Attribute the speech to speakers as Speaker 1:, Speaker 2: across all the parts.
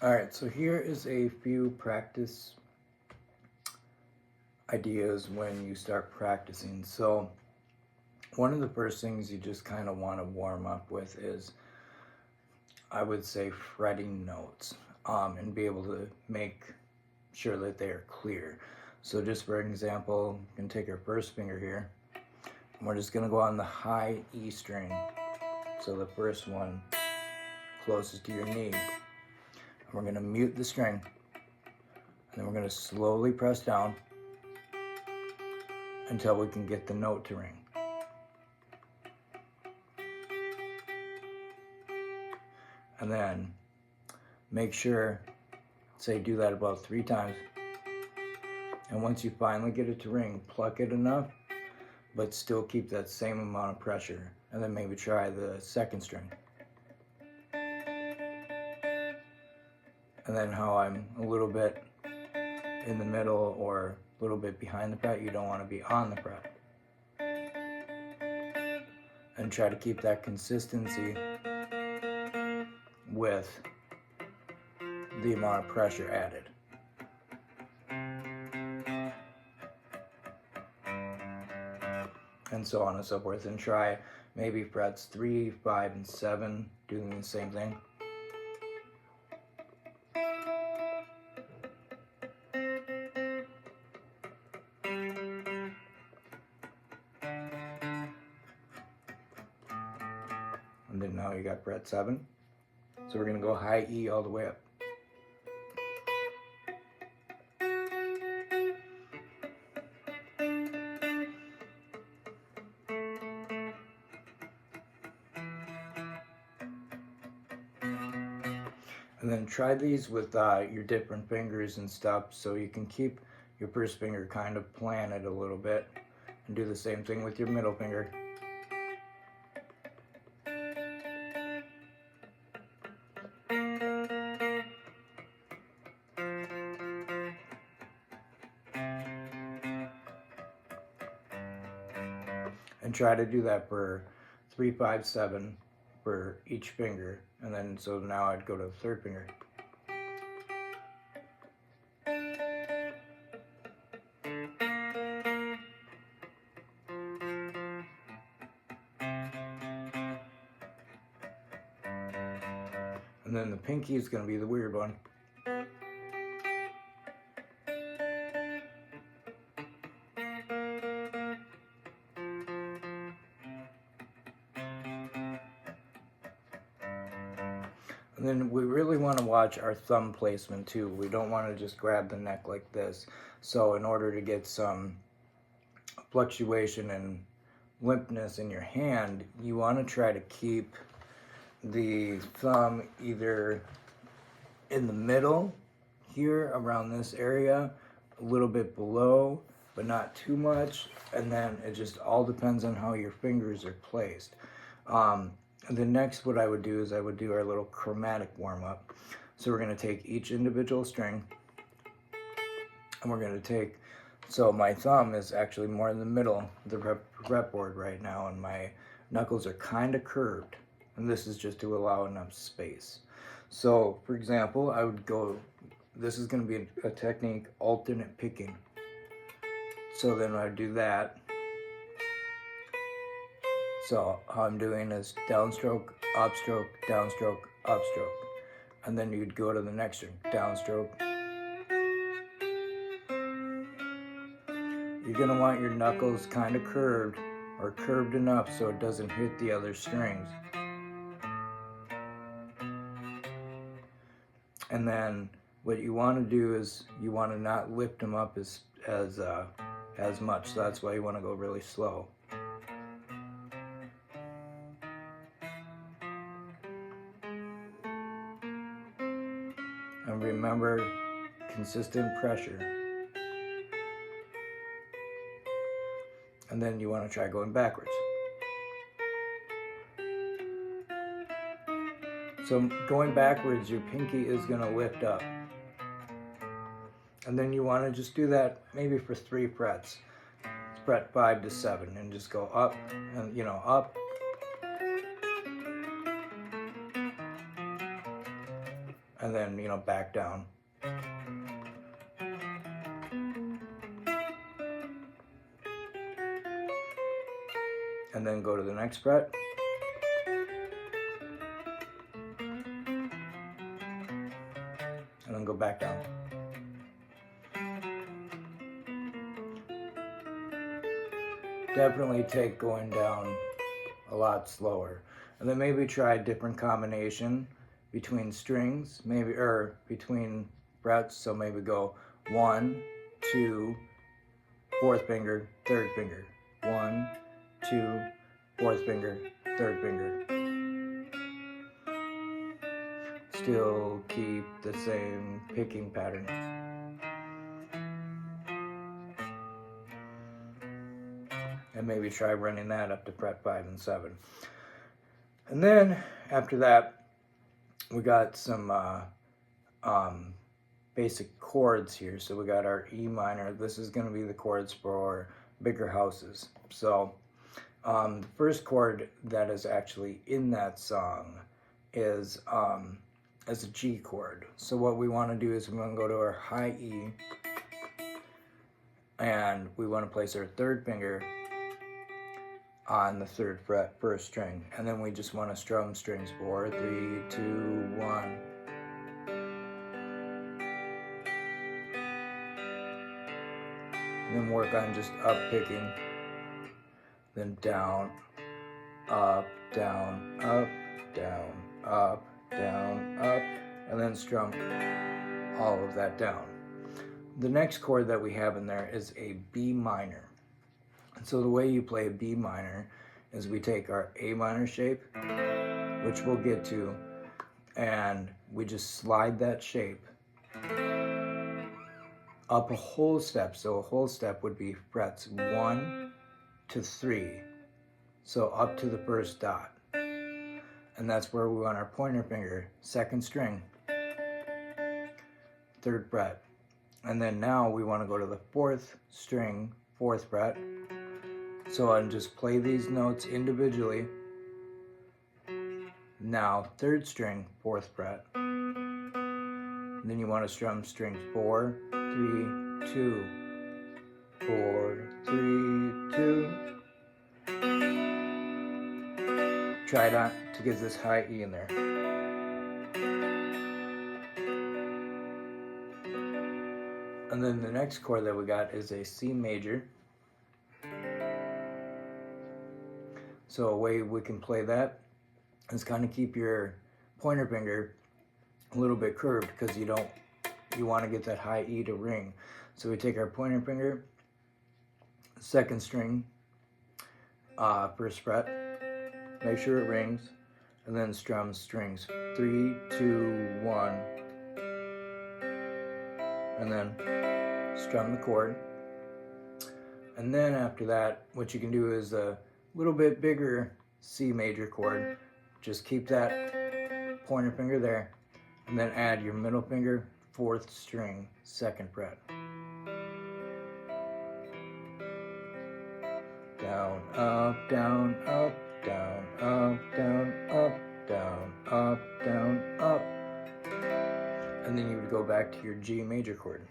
Speaker 1: Alright, so here is a few practice ideas when you start practicing. So one of the first things you just kind of want to warm up with is, I would say, fretting notes, and be able to make sure that they are clear. So just for example, you can take our first finger here, and we're just going to go on the high E string. So the first one closest to your knee. And we're going to mute the string, and then we're going to slowly press down until we can get the note to ring. And then make sure, say do that about 3 times. And once you finally get it to ring, pluck it enough, but still keep that same amount of pressure. And then maybe try the second string. And then how I'm a little bit in the middle or a little bit behind the fret, you don't want to be on the fret. And try to keep that consistency with the amount of pressure added. And so on and so forth. And try maybe frets 3, 5, and 7 doing the same thing. And then now you got fret 7. So we're going to go high E all the way up. And then try these with your different fingers and stuff, so you can keep your first finger kind of planted a little bit. And do the same thing with your middle finger. And try to do that for 3, 5, 7 for each finger. And then so now I'd go to the third finger. And then the pinky is going to be the weird one. And then we really want to watch our thumb placement too. We don't want to just grab the neck like this. So in order to get some fluctuation and limpness in your hand, you want to try to keep the thumb either in the middle here around this area, a little bit below, but not too much. And then it just all depends on how your fingers are placed. And then next what I would do is I would do our little chromatic warm-up. So we're going to take each individual string, and we're going to take, so my thumb is actually more in the middle of the fretboard right now, and my knuckles are kind of curved, and this is just to allow enough space. So for example, I would go, this is going to be a technique, alternate picking. So then I would do that. So how I'm doing is downstroke, upstroke, downstroke, upstroke. And then you'd go to the next string, downstroke. You're gonna want your knuckles kind of curved, or curved enough so it doesn't hit the other strings. And then what you want to do is you want to not lift them up as much. So that's why you want to go really slow. And remember, consistent pressure. And then you want to try going backwards. So going backwards, your pinky is going to lift up. And then you want to just do that maybe for 3 frets. Fret 5 to 7, and just go up, and up. and then, you know, back down. And then go to the next fret. And then go back down. Definitely take going down a lot slower. And then maybe try a different combination between strings, maybe, or between frets. So maybe go 1, 2, 4th finger, 3rd finger. 1, 2, 4th finger, 3rd finger. Still keep the same picking pattern. And maybe try running that up to fret 5 and 7. And then after that, we got some basic chords here. So we got our E minor. This is going to be the chords for BiggerHouses. So the first chord that is actually in that song is as a G chord. So what we want to do is we're going to go to our high E, and we want to place our 3rd finger on the 3rd fret, 1st string, and then we just want to strum strings 4, 3, 2, 1. And then work on just up picking, then down, up, down, up, down, up, down, up, and then strum all of that down. The next chord that we have in there is a B minor. So the way you play a B minor is we take our A minor shape, which we'll get to, and we just slide that shape up a whole step. So a whole step would be frets 1 to 3. So up to the 1st dot. And that's where we want our pointer finger, 2nd string, 3rd fret. And then now we want to go to the 4th string, 4th fret. So I'll just play these notes individually. Now 3rd string, 4th fret. And then you want to strum strings 4, 3, 2, 4, 3, 2. Try not to get this high E in there. And then the next chord that we got is a C major. So a way we can play that is kind of keep your pointer finger a little bit curved, because you want to get that high E to ring. So we take our pointer finger, 2nd string, 1st fret, make sure it rings, and then strum strings 3, 2, 1, and then strum the chord. And then after that, what you can do is a little bit bigger C major chord. Just keep that pointer finger there, and then add your middle finger, 4th string, 2nd fret. Down, up, down, up, down, up, down, up, down, up, down, up. And then you would go back to your G major chord.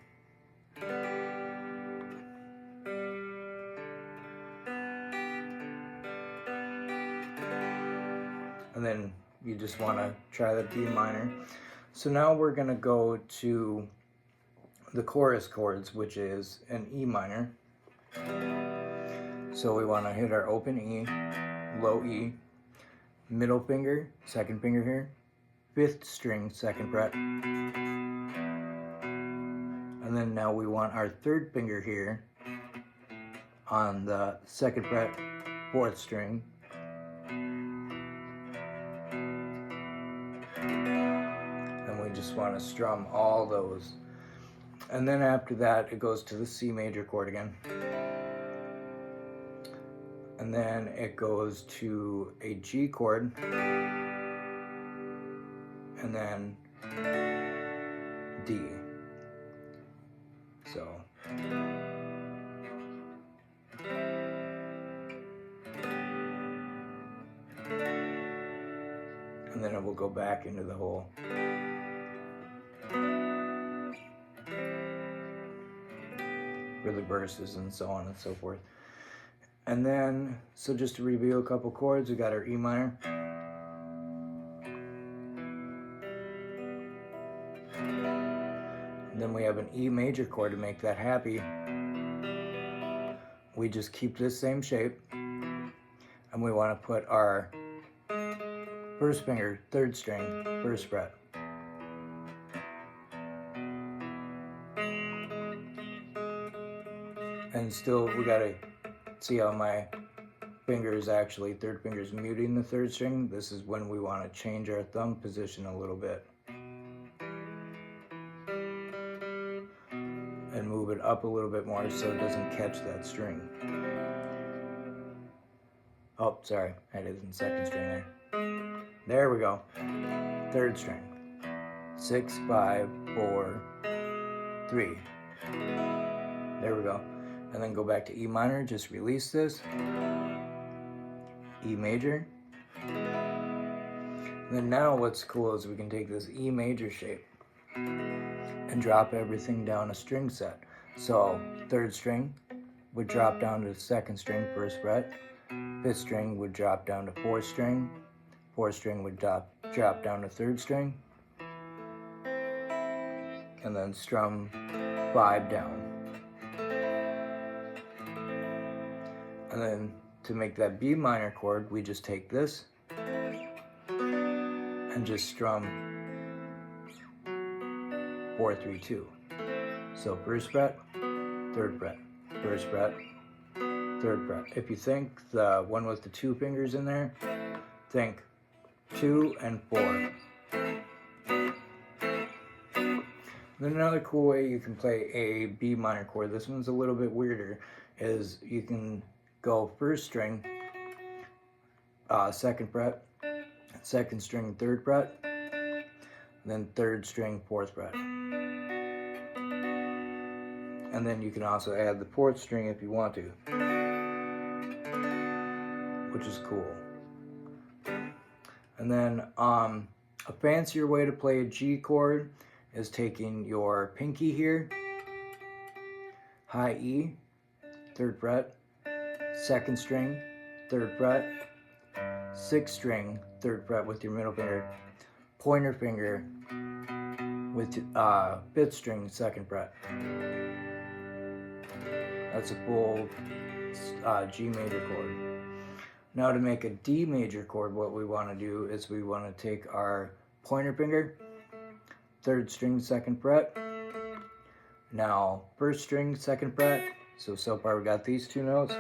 Speaker 1: And then you just want to try the B minor. So now we're going to go to the chorus chords, which is an E minor. So we want to hit our open E, low E, middle finger, 2nd finger here, 5th string, 2nd fret. And then now we want our 3rd finger here on the 2nd fret, 4th string. And we just want to strum all those. And then after that, it goes to the C major chord again. And then it goes to a G chord. And then D. So. And then it will go back into the whole for the verses and so on and so forth. And then, so just to review a couple chords, we got our E minor. And then we have an E major chord to make that happy. We just keep this same shape, and we want to put our first finger, 3rd string, 1st fret. And still, we gotta see how my finger is actually, 3rd finger is muting the 3rd string. This is when we want to change our thumb position a little bit and move it up a little bit more so it doesn't catch that string. Oh, sorry, that isn't 2nd string there. There we go. 3rd string. 6, 5, 4, 3. There we go. And then go back to E minor, just release this. E major. And then now what's cool is we can take this E major shape and drop everything down a string set. So 3rd string would drop down to the 2nd string, 1st fret. 5th string would drop down to 4th string. 4th string would drop down to 3rd string. And then strum 5 down. And then to make that B minor chord, we just take this and just strum 4, 3, 2. So 1st fret, 3rd fret, 1st fret, 3rd fret. If you think the one with the 2 fingers in there, think 2 and 4. Then another cool way you can play a B minor chord, this one's a little bit weirder, is you can go 1st string, 2nd fret, 2nd string, 3rd fret, then 3rd string, 4th fret. And then you can also add the 4th string if you want to, which is cool. And then a fancier way to play a G chord is taking your pinky here, high E, 3rd fret, 2nd string, 3rd fret, 6th string, 3rd fret with your middle finger, pointer finger with 5th string, 2nd fret. That's a full G major chord. Now to make a D major chord, what we want to do is we want to take our pointer finger, 3rd string, 2nd fret. Now 1st string, 2nd fret. So far we got these 2 notes.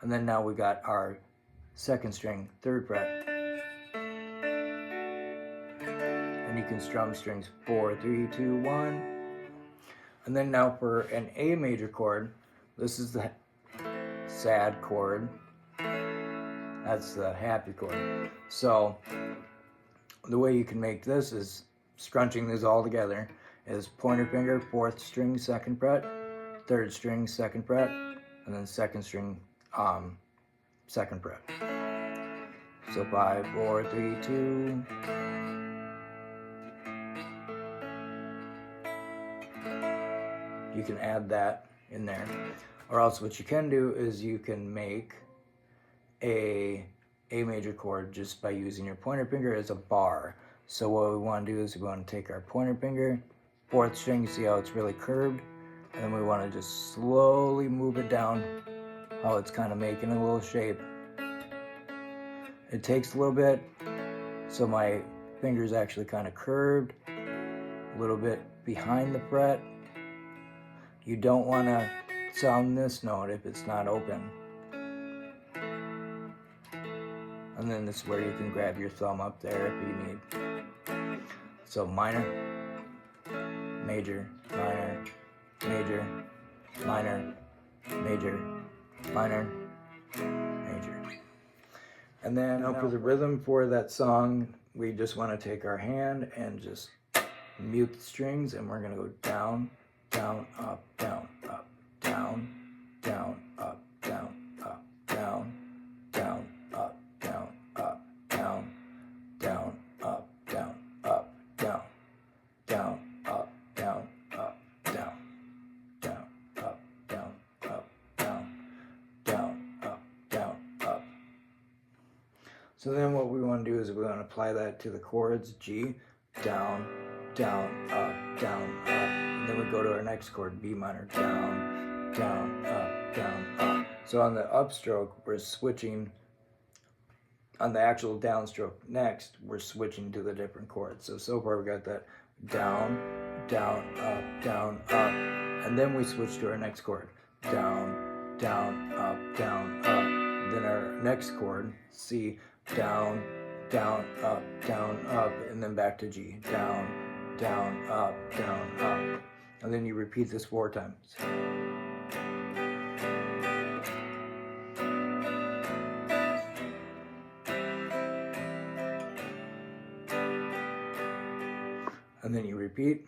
Speaker 1: And then now we got our 2nd string, 3rd fret. And you can strum strings 4, 3, 2, 1. And then now for an A major chord, this is the sad chord. That's the happy chord. So the way you can make this is scrunching these all together is pointer finger, 4th string, 2nd fret, 3rd string, 2nd fret, and then 2nd string, 2nd fret. So 5, 4, 3, 2. You can add that in there. Or else what you can do is you can make a major chord just by using your pointer finger as a bar. So what we want to do is we want to take our pointer finger, 4th string, you see how it's really curved, and then we want to just slowly move it down, how it's kind of making a little shape. It takes a little bit, so my finger is actually kind of curved, a little bit behind the fret. You don't want to sound this note if it's not open. And then this is where you can grab your thumb up there if you need. So minor, major, minor, major, minor, major, minor, major. And then for the rhythm for that song, we just want to take our hand and just mute the strings, and we're going to go down, down, up, down, up, down, down, up, down, up, down, down, up, down, up, down, down, up, down, up, down, down, up, down, up, So then what we want to do is we want to apply that to the chords G, down, down, up, down, up. And then we go to our next chord, B minor, down, down, up. So on the upstroke, we're switching. On the actual downstroke next, we're switching to the different chords. So far we got that down, down, up, and then we switch to our next chord, down, down, up, then our next chord, C, down, down, up, and then back to G, down, down, up, and then you repeat this 4 times. And then you repeat.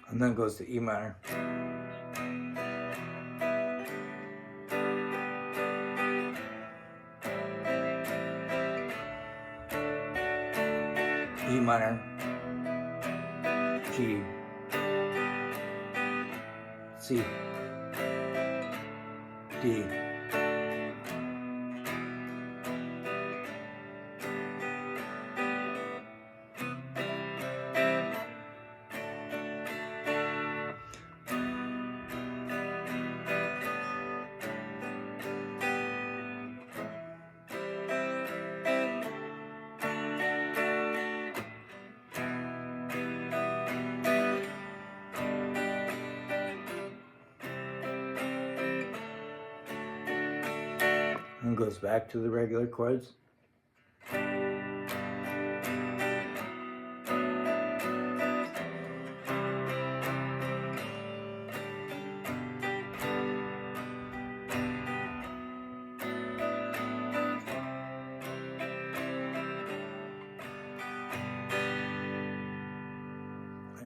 Speaker 1: And then it goes to E minor. E minor, G, C, D, and goes back to the regular chords.